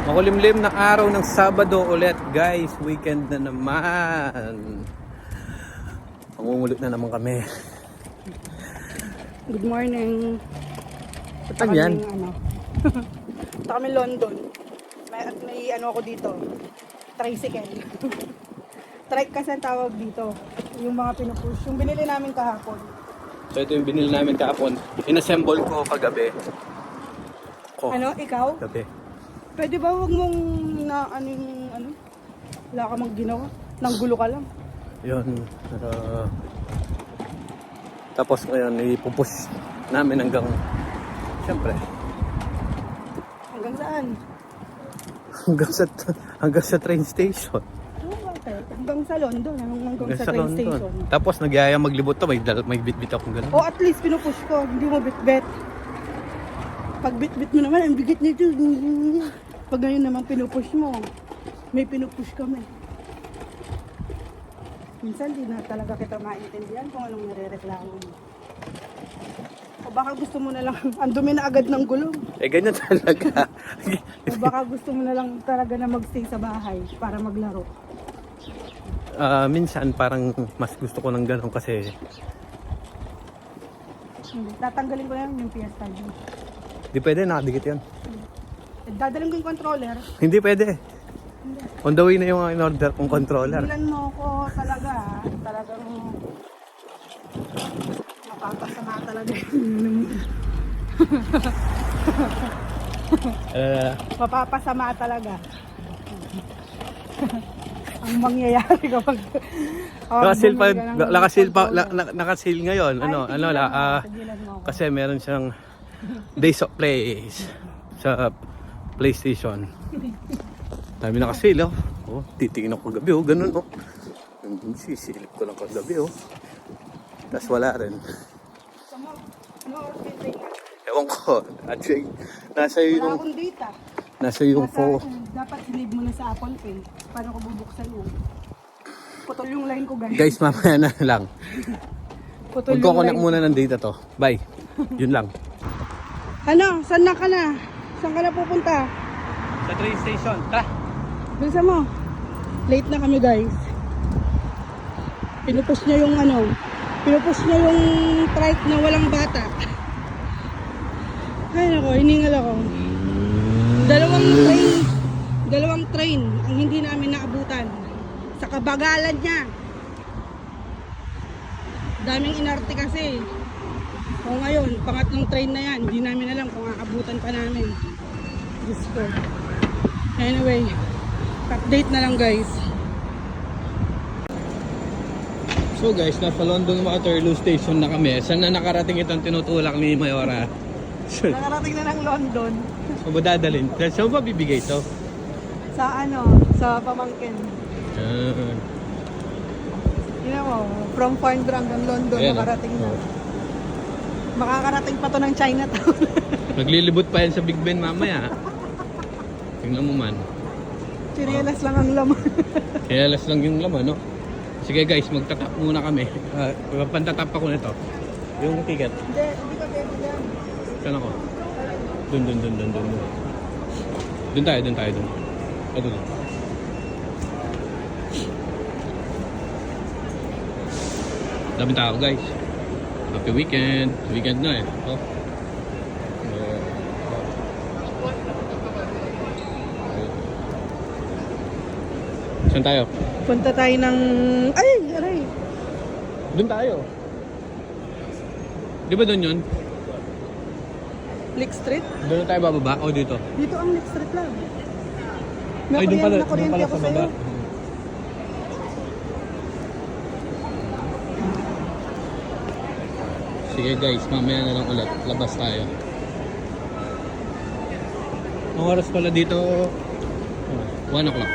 Makulimlim na araw ng Sabado ulit guys, weekend na naman. Pangungulot na naman kami. Good morning. Punta Ano yan? Punta kami London. May ano ako dito. Tricycle. Trike kasi ang tawag dito. Yung mga pinupush. Yung binili namin kahapon. So ito yung binili namin kahapon. Inassemble ko kagabi. Ano? Ikaw? Gabi. Pwede ba huwag mong wala ka mang ginawa? Nanggulo ka lang. Yun. Tapos ngayon, ipupush namin hanggang, siyempre, Hanggang saan? hanggang sa train station. Oh, bakit? Hanggang sa London. Hanggang sa train station. Tapos nagyaya maglibot to, may bit-bit akong gano'n. O at least pinupush ko. Hindi mo bit-bit. Pag bit-bit mo naman, ang bigit nito. Pag ngayon naman pinupush mo, may pinupush kami. Minsan di na talaga kita maintindihan kung anong nare-reklamo mo. O baka gusto mo na lang, ang dumi na agad ng gulong. Eh ganyan talaga. O baka gusto mo na lang talaga na magstay sa bahay para maglaro. Minsan parang mas gusto ko ng gano'n kasi Tatanggalin ko na yung PS5. di pwede, nakadikit yun. Dadaling ko yung controller. Hindi pwede. On the way na yung in-order kong controller. Bilan mo ko talaga, talagang mapapasama talaga. Mapapasama talaga. Ang mangyayari kapag nakasil ngayon. Kasi meron siyang Days of Plays sa PlayStation. Dami nakasil, oh. Oh, titingin ako kagabi, oh, ganun, oh. Sisilip ko lang kagabi, oh. Tapos wala rin. Ewan ko, actually, nasa yung phone. Dapat sinave mo na sa Apple Pay. Paano ko bubuksan yun? Putol yung line ko, guys. Guys, mamaya na lang. Putol yung Magkoconnect line. muna ng data to. Bye. Yun lang. Ano? Saan na ka na? Saan ka na pupunta? Sa train station, tara. Bilisan mo. Late na kami, guys. Pinupush niya yung trike na walang bata. Ay nako, hiningal ako. Dalawang train ang hindi namin naabutan. Sa kabagalan niya. Daming inarte kasi. O ngayon, pangatlong train na yan. Hindi namin alam kung aabutan pa namin. Diyos ko. Anyway, update na lang, guys. So guys, nasa London Waterloo Station na kami. Saan na nakarating itong tinutulak ni Mayora? Nakarating na ng London. So ba dadalhin? Saan ba bibigay ito? Sa pamangkin. Yun mo, from Farnborough hanggang London, ayan, nakarating na. Makakarating pa to ng Chinatown. Maglilibot pa yan sa Big Ben mamaya. Tingnan mo man. Chinelas lang ang laman. Kilalas lang yung laman, no? Sige guys, magtatap muna kami. Pantatap ako nito. Yung ticket. Hindi ka pwede yan. Saan ako? Dun. Dun tayo. Dun. Daming tao guys. Happy weekend. Weekend na eh. Oh. Saan tayo? Punta tayo ng... Aray! Doon tayo. Di ba doon yun? Lake Street? Doon tayo bababa o dito? Dito ang Lake Street lang. Ay, doon pala ako sa baba. sa'yo. Sige guys, mamaya na lang ulit. Labas tayo. Ang oras pala dito, 1 o'clock.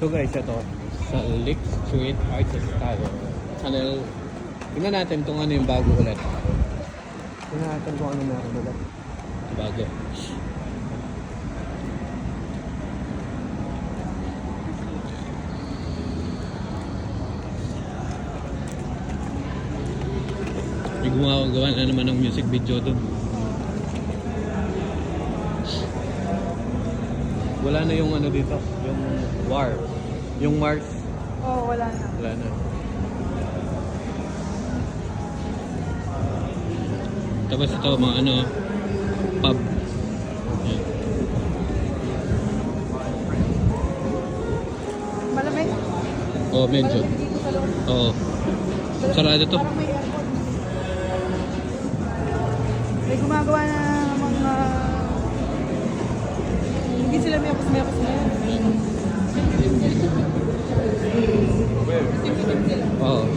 So guys, ito sa Lake Street Arches tayo. Channel. Tingnan natin kung ano yung bago ulit. Tingnan natin kung ano meron nila. Bago. May gumagawa na naman ng music video doon. Wala na yung ano dito, yung War. Yung Mars. Oo, wala na. Wala na. Tapos ito mga ano, pub. Yan. Malamig? Oo, medyo. Malamig dito sa loob. Oo. Sarado to. Parang may aircon. May gumagawa na mga... Hindi sila mayapos na yan. Sim-sim sila. Oo.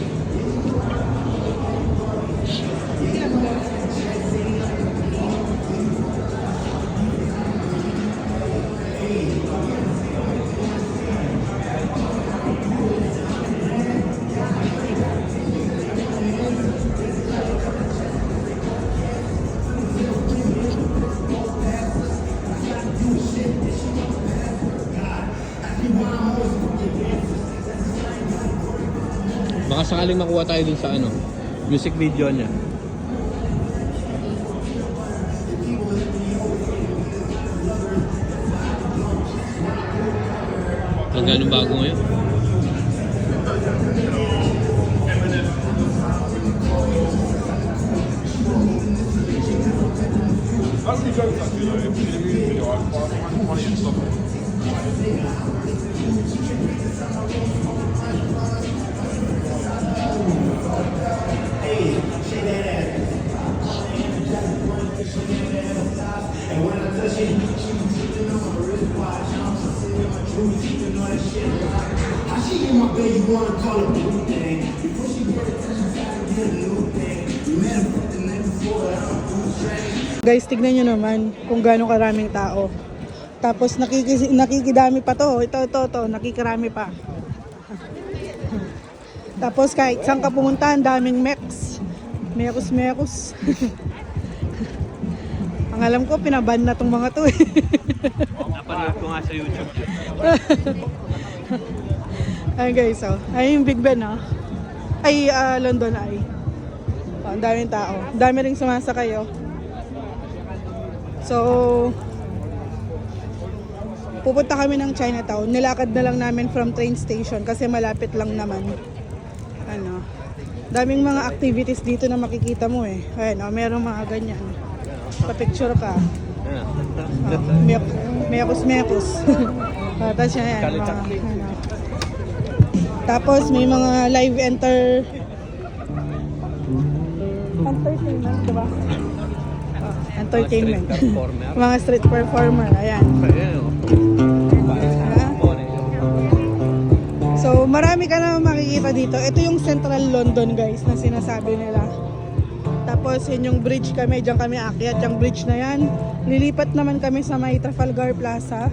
Baka sakaling makuha tayo dun sa ano, music video niya. Ang ganun bago ngayon. That's the joke, like, you know, in the music video, I find funny and stuff. Guys, tignan nyo naman kung gaano karaming tao. Tapos nakikidami pa to. Ito, nakikirami pa. Tapos kahit saan ka pumunta, ang daming meks. Mekus. Ang alam ko, pinaban na tong mga to eh. Napanood ko nga sa YouTube. Ayun guys, oh. Ayun yung Big Ben, oh. Ay, London Eye. Oh, ang daming tao. Ang dami rin sumasakay, oh. So, pupunta kami ng Chinatown. Nilakad na lang namin from train station kasi malapit lang naman. Ano, daming mga activities dito na makikita mo eh. Ayun, oh, merong mga ganyan. Pa-picture ka. Mekos. Tapos yan, mga, ano. Tapos may mga live entertainment, diba? Entertainment. Mga street performer, ayan. So, marami ka na makikita dito. Ito yung Central London, guys, na sinasabi nila. Tapos, yun yung bridge kami. Diyan kami aakyat. Yung bridge na yan. Lilipat naman kami sa may Trafalgar Plaza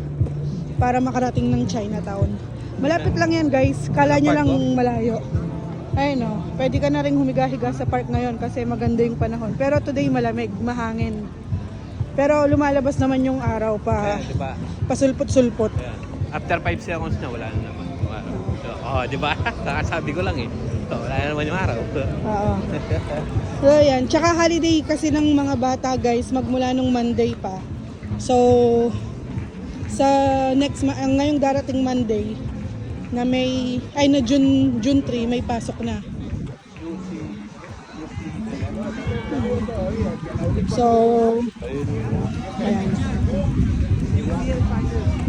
para makarating ng Chinatown. Malapit lang yan, guys. Kala nyo lang malayo. Ayun, no. Pwede ka na rin humiga-higa sa park ngayon kasi maganda yung panahon. Pero today malamig, mahangin. Pero lumalabas naman yung araw pa. Ayan, diba? Pasulpot-sulpot. Ayan. After 5 seconds na, wala na naman yung araw. Oo, di ba? Kakasabi ko lang eh. Wala na naman yung araw. Oo. So, yan. Tsaka holiday kasi ng mga bata, guys, magmula nung Monday pa. So, sa ngayong darating Monday, na may, na June 3, may pasok na. So, ayan.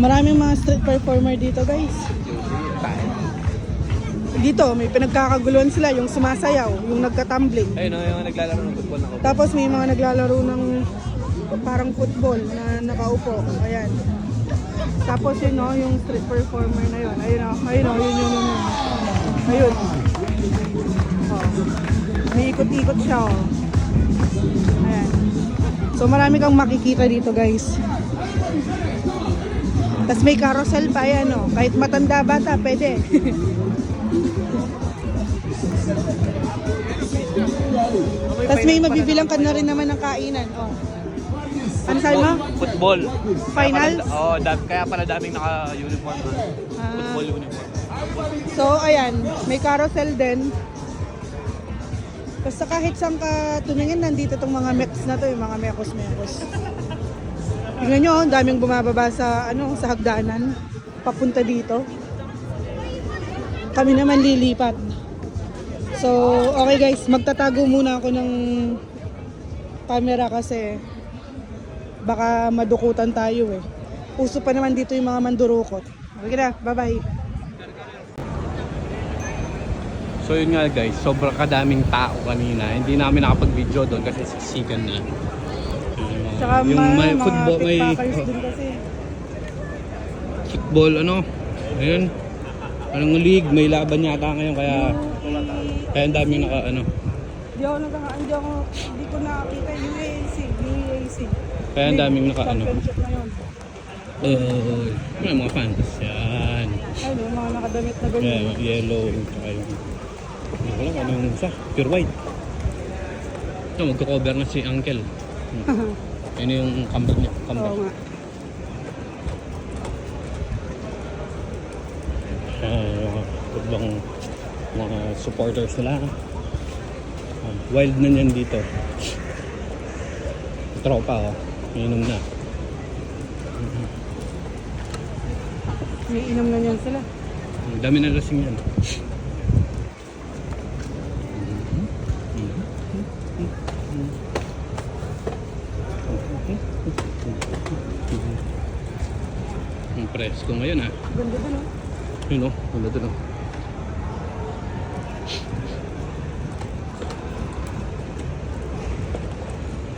Maraming mga street performer dito, guys. Dito, may pinagkakaguluhan sila, yung sumasayaw, yung nagka-tumbling. Ayun, yung naglalaro ng football na. Tapos may mga naglalaro ng parang football na nakaupo. Ayan. Tapos yun, no, yung street performer na yun. Ayun, yun. Ayun. Oh. May ikot-ikot siya, oh. Ayan. So marami kang makikita dito, guys. Tapos may carousel pa yan, oh. Kahit matanda bata, pwede. May Tapos may mabibilang ka na rin naman ng kainan. Oh. Ano sabi mo? Football. Finals? Kaya pala daming naka-uniform. Ah. Football uniform. So, ayan. May carousel din. Basta kahit saan ka tumingin, nandito tong mga mechs na to, yung mga mekos-mekos. Tingnan nyo, ang daming bumababa sa, sa hagdanan. Papunta dito. Kami naman lilipat. So, okay guys, magtatago muna ako ng camera kasi baka madukutan tayo eh. Uso pa naman dito yung mga mandurukot. Okay na, bye-bye. So yun nga guys, sobrang kadaming tao kanina. Hindi namin nakapag-video doon kasi siksikan na. Tsaka Yung may mga football, may pickpockers din kasi. football, ayun. Anong league, may laban yata ngayon kaya ang daming naka Hindi ko nakakita yung UAC. Kaya ang daming naka Championship na yun. may mga fans yan. Ayun, yung mga nakadamit na Yeah, ganyan. yellow, tsaka yung hindi ko lang anong isa, pure white. Ito, magko-cover na si Uncle. Ayun yung comeback niya. Oo nga. Ibang mga supporters nila. Wild na yan dito. Tropa, inom na. May inom na niyan sila. Ang dami na lasing yan. Ang presko ngayon ha. Ganda dun, oh. Yun o, wala doon o.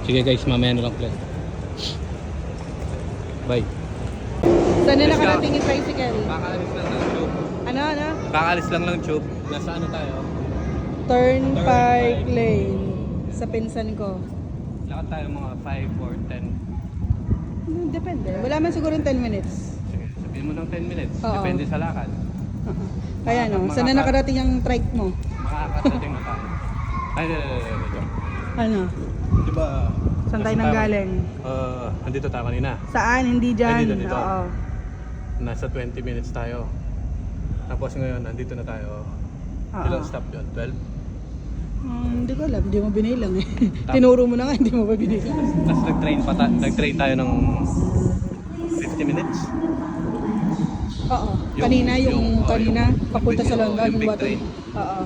Sige guys, mamaya na lang ulit. Bye. Saan na Let's go. nakarating yung tricycle? Kakaalis lang ng tube. Ano? Kakaalis lang ng tube. Nasa ano tayo? Turnpike Lane. Sa pinsan ko. Lakad tayo mga 5 or 10. Depende. Wala man siguro 10 minutes. Sige, sabihin mo ng 10 minutes. Oo. Depende sa lakad. Kaya no, saan na nakarating yung trike mo? Makakarating na tayo. Ay, joke. Ano? Diba? Saan tayo nanggaling? Andito tayo kanina. Saan? Hindi dyan. Ay, dito. Oo. Nasa 20 minutes tayo. Tapos ngayon, nandito na tayo. Ilang stop yun? 12? Hindi ko alam. Hindi mo binilang eh. Tinuro mo na nga, hindi mo pa binilang. Tapos nag-train tayo ng 50 minutes. Oo. Kanina, yung kanina, papunta sa London. yung big Bato. train. Oo.